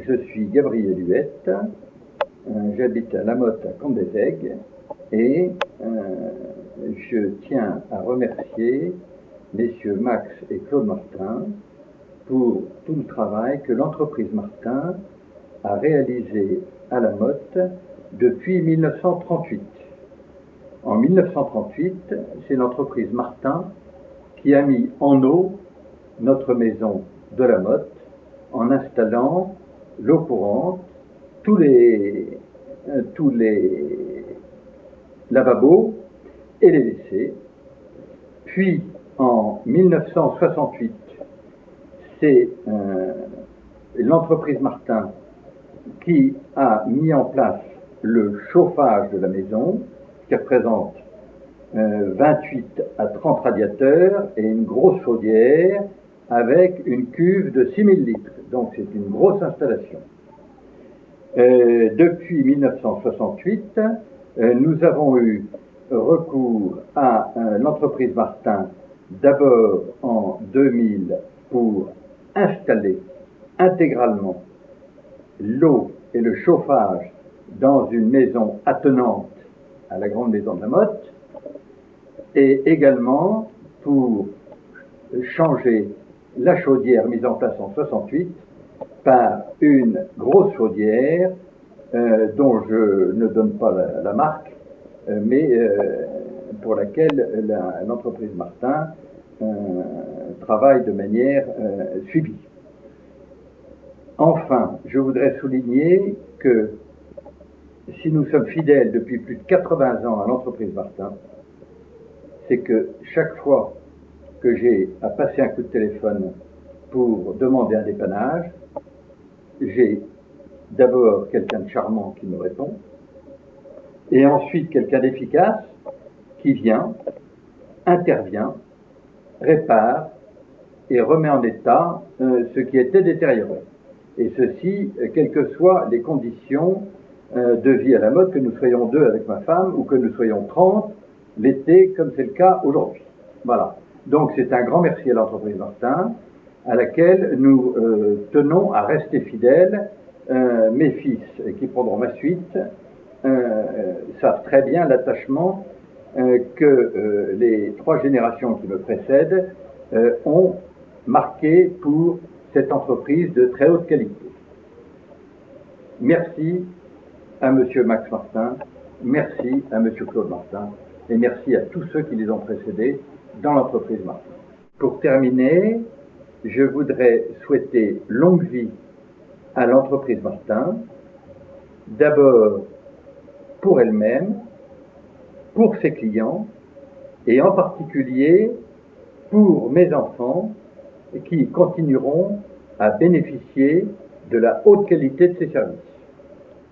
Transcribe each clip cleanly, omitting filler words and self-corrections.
Je suis Gabriel Huette, j'habite à La Motte à Condé-Aigues et je tiens à remercier messieurs Max et Claude Martin pour tout le travail que l'entreprise Martin a réalisé à La Motte depuis 1938. En 1938, c'est l'entreprise Martin qui a mis en eau notre maison de La Motte en installant l'eau courante, tous les lavabos et les WC. Puis en 1968, c'est l'entreprise Martin qui a mis en place le chauffage de la maison, qui représente 28 à 30 radiateurs et une grosse chaudière avec une cuve de 6000 litres. Donc c'est une grosse installation. Depuis 1968, nous avons eu recours à l'entreprise Martin d'abord en 2000 pour installer intégralement l'eau et le chauffage dans une maison attenante à la grande maison de La Motte, et également pour changer la chaudière mise en place en 68 par une grosse chaudière dont je ne donne pas la marque, mais pour laquelle l'entreprise Martin travaille de manière suivie. Enfin, je voudrais souligner que si nous sommes fidèles depuis plus de 80 ans à l'entreprise Martin, c'est que chaque fois que j'ai à passer un coup de téléphone pour demander un dépannage, j'ai d'abord quelqu'un de charmant qui me répond, et ensuite quelqu'un d'efficace qui vient, intervient, répare et remet en état ce qui était détérioré. Et ceci, quelles que soient les conditions de vie à La Motte, que nous soyons 2 avec ma femme ou que nous soyons 30 l'été, comme c'est le cas aujourd'hui. Voilà. Donc c'est un grand merci à l'entreprise Martin, à laquelle nous tenons à rester fidèles. Mes fils, qui prendront ma suite, savent très bien l'attachement que les 3 générations qui me précèdent ont marqué pour cette entreprise de très haute qualité. Merci à monsieur Max Martin, merci à monsieur Claude Martin, et merci à tous ceux qui les ont précédés dans l'entreprise Martin. Pour terminer, je voudrais souhaiter longue vie à l'entreprise Martin, d'abord pour elle-même, pour ses clients, et en particulier pour mes enfants qui continueront à bénéficier de la haute qualité de ses services.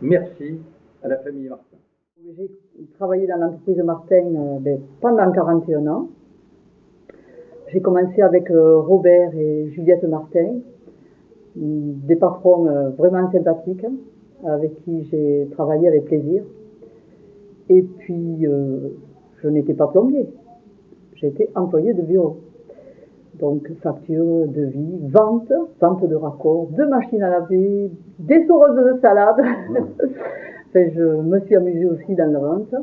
Merci à la famille Martin. J'ai travaillé dans l'entreprise Martin pendant 41 ans. J'ai commencé avec Robert et Juliette Martin, des patrons vraiment sympathiques, avec qui j'ai travaillé avec plaisir. Et puis, je n'étais pas plombier, j'étais employé de bureau. Donc, facture, devis, vente de raccords, de machines à laver, des saureuses de salade. Enfin, je me suis amusée aussi dans la vente.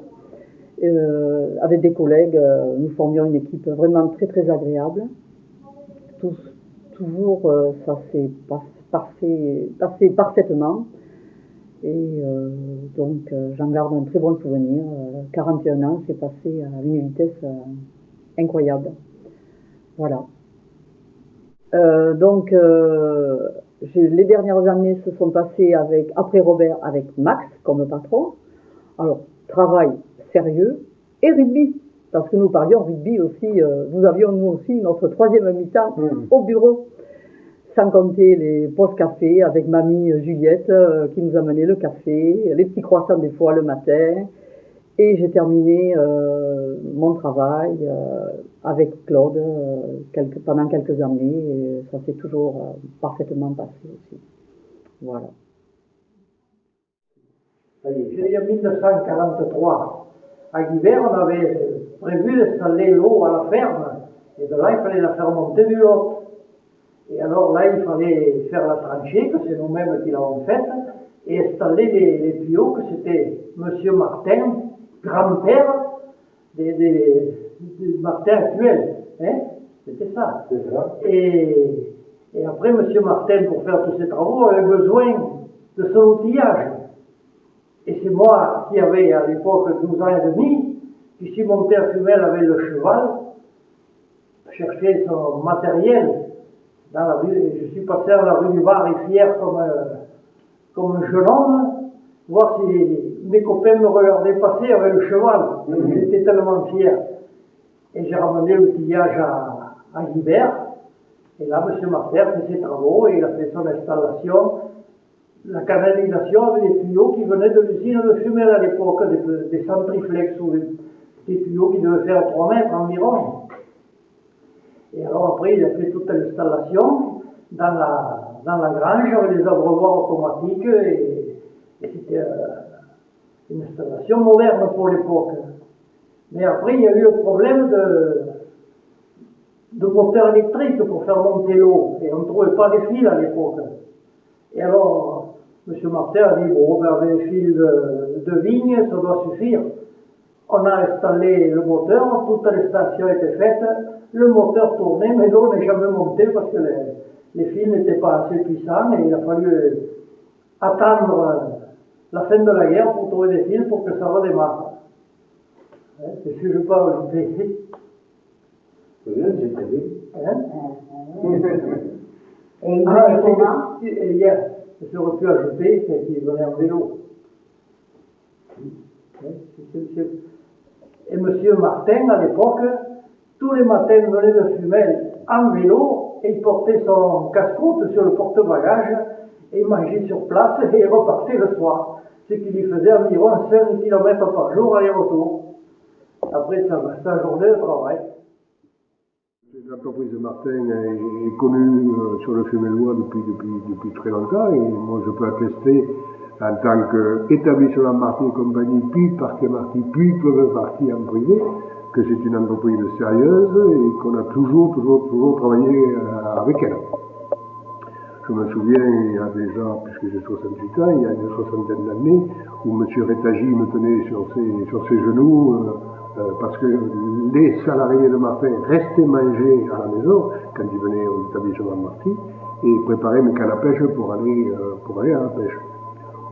Avec des collègues, nous formions une équipe vraiment très très agréable. Toujours, ça s'est passé parfaitement. Et donc, j'en garde un très bon souvenir. 41 ans, c'est passé à une vitesse incroyable. Voilà. Les dernières années se sont passées après Robert avec Max comme patron. Alors, travail sérieux et rugby, parce que nous parlions rugby aussi, nous avions nous aussi notre 3e mi-temps au bureau, sans compter les pauses café avec mamie Juliette qui nous amenait le café, les petits croissants des fois le matin. Et j'ai terminé mon travail avec Claude pendant quelques années, et ça s'est toujours parfaitement passé aussi. Voilà. En 1943, à l'hiver, on avait prévu d'installer l'eau à la ferme, et de là, il fallait la faire monter du Lot. Et alors là, il fallait faire la tranchée, que c'est nous-mêmes qui l'avons faite, et installer les tuyaux, que c'était Monsieur Martin, grand-père des Martin actuels. Hein, c'était ça. C'est ça. Et après, Monsieur Martin, pour faire tous ces travaux, avait besoin de son outillage. Et c'est moi qui avais à l'époque 12 ans et demi, qui suis monté à Fumel avec le cheval, chercher son matériel dans la rue. Je suis passé à la rue du Var et fier comme un jeune homme, voir si mes copains me regardaient passer avec le cheval. J'étais tellement fier. Et j'ai ramené l'outillage à Guibert. Et là, M. Martin fait ses travaux et il a fait son installation. La canalisation avec des tuyaux qui venaient de l'usine de Fumel à l'époque, des centriflex ou des tuyaux qui devaient faire 3 mètres environ. Et alors après, il a fait toute l'installation dans la grange avec des abreuvoirs automatiques et c'était une installation moderne pour l'époque. Mais après, il y a eu le problème de moteur électrique pour faire monter l'eau et on ne trouvait pas les fils à l'époque. Et alors, M. Martin a dit, bon, ben, avec les fils de vigne, ça doit suffire. On a installé le moteur, toute l'installation était faite, le moteur tournait, mais l'eau n'est jamais montée parce que les fils n'étaient pas assez puissants et il a fallu attendre la fin de la guerre pour trouver des fils pour que ça redémarre. C'est ce que je peux ajouter. Oui, j'ai très bien. Et il venait comment? Et hier, j'aurais pu ajouter qu'il venait en vélo. Et M. Martin, à l'époque, tous les matins venait de Fumel en vélo et il portait son casse-croûte sur le porte-bagages et il mangeait sur place et il repartait le soir. Ce qui lui faisait environ 5 km par jour aller-retour. Après sa journée de travail. L'entreprise de Martin est connue sur le Fumelois depuis très longtemps et moi je peux attester en tant qu'établissement Marty et compagnie, puis Parquet Marty, puis Clover Marty en privé, que c'est une entreprise sérieuse et qu'on a toujours travaillé avec elle. Je me souviens, il y a déjà, puisque j'ai 68 ans, il y a une soixantaine d'années, où M. Rétagi me tenait sur ses genoux, parce que les salariés de Martin restaient manger à la maison, quand ils venaient au établissement Marty, et préparaient mes cannes à pêche pour aller à la pêche.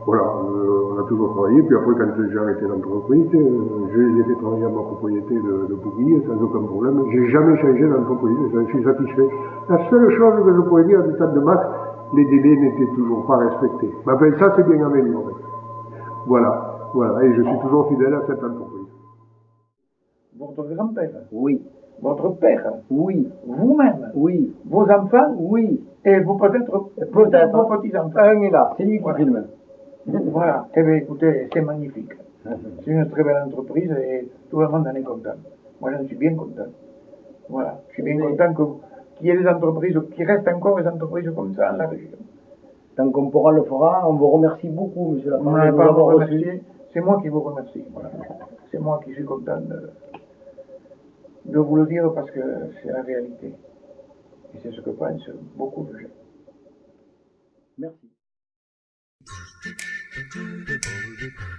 Voilà, on a toujours travaillé, puis après quand j'ai arrêté l'entreprise, je les ai fait travailler à ma propriété de Bouguille sans aucun problème. J'ai jamais changé d'entreprise, je suis satisfait. La seule chose que je pourrais dire du temps de Max, les délais n'étaient toujours pas respectés. Mais enfin, ça c'est bien amélioré. Voilà, et je suis toujours fidèle à cette entreprise. Votre grand-père? Oui. Votre père? Oui. Vous-même? Oui. Vos enfants? Oui. Et vous peut-être vos petits-enfants? Un est là, c'est lui qui filme. Voilà. Eh bien, écoutez, c'est magnifique. C'est une très belle entreprise et tout le monde en est content. Moi, j'en suis bien content. Voilà. Je suis bien content qu'il y ait des entreprises, qu'il reste encore des entreprises comme ça dans la région. Tant qu'on pourra le fera, on vous remercie beaucoup, monsieur On n'a pas à vous remercier. C'est moi qui vous remercie. Voilà. C'est moi qui suis content de vous le dire parce que c'est la réalité. Et c'est ce que pensent beaucoup de gens. Merci.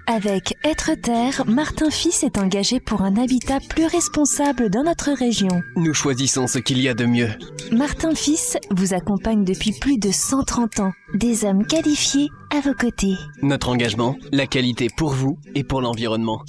Avec Être Terre, Martin Fils est engagé pour un habitat plus responsable dans notre région. Nous choisissons ce qu'il y a de mieux. Martin Fils vous accompagne depuis plus de 130 ans. Des hommes qualifiés à vos côtés. Notre engagement, la qualité pour vous et pour l'environnement.